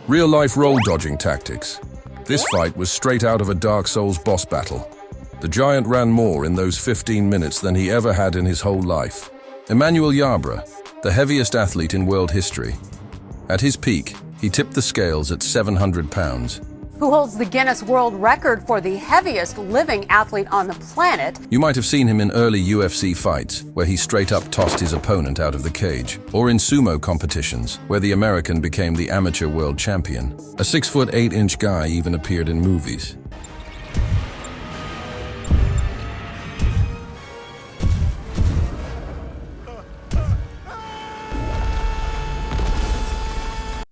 Real-life roll-dodging tactics. This fight was straight out of a Dark Souls boss battle. The giant ran more in those 15 minutes than he ever had in his whole life. Emanuel Yarbrough, the heaviest athlete in world history. At his peak, he tipped the scales at 700 pounds. Who holds the Guinness World Record for the heaviest living athlete on the planet. You might have seen him in early UFC fights, where he straight up tossed his opponent out of the cage, or in sumo competitions, where the American became the amateur world champion. A 6'8" guy even appeared in movies.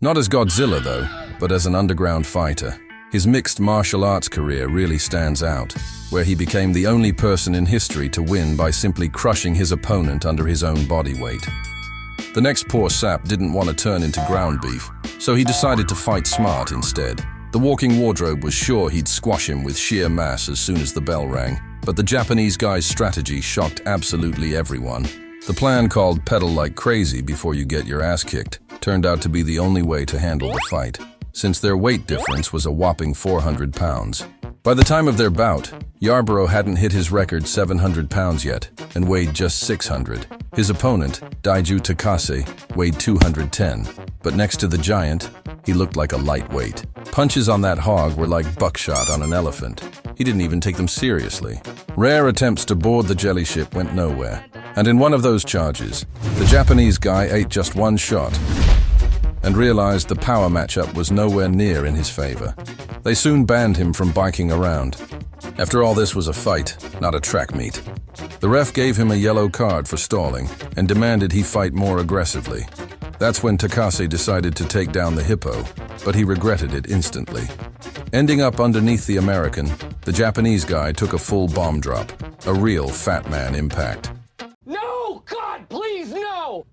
Not as Godzilla though, but as an underground fighter. His mixed martial arts career really stands out, where he became the only person in history to win by simply crushing his opponent under his own body weight. The next poor sap didn't want to turn into ground beef, so he decided to fight smart instead. The walking wardrobe was sure he'd squash him with sheer mass as soon as the bell rang, but the Japanese guy's strategy shocked absolutely everyone. The plan called pedal like crazy before you get your ass kicked turned out to be the only way to handle the fight, since their weight difference was a whopping 400 pounds. By the time of their bout, Yarbrough hadn't hit his record 700 pounds yet and weighed just 600. His opponent, Daiju Takase, weighed 210, but next to the giant, he looked like a lightweight. Punches on that hog were like buckshot on an elephant. He didn't even take them seriously. Rare attempts to board the jelly ship went nowhere, and in one of those charges, the Japanese guy ate just one shot and realized the power matchup was nowhere near in his favor. They soon banned him from biking around. After all, this was a fight, not a track meet. The ref gave him a yellow card for stalling and demanded he fight more aggressively. That's when Takase decided to take down the hippo, but he regretted it instantly. Ending up underneath the American, the Japanese guy took a full bomb drop, a real fat man impact. No! God, please, no!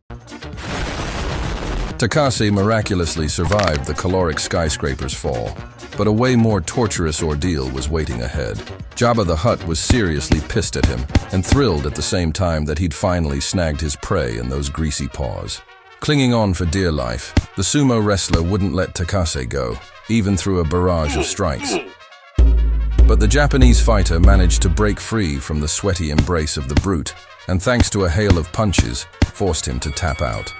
Takase miraculously survived the caloric skyscraper's fall, but a way more torturous ordeal was waiting ahead. Jabba the Hutt was seriously pissed at him and thrilled at the same time that he'd finally snagged his prey in those greasy paws. Clinging on for dear life, the sumo wrestler wouldn't let Takase go, even through a barrage of strikes. But the Japanese fighter managed to break free from the sweaty embrace of the brute, and thanks to a hail of punches, forced him to tap out.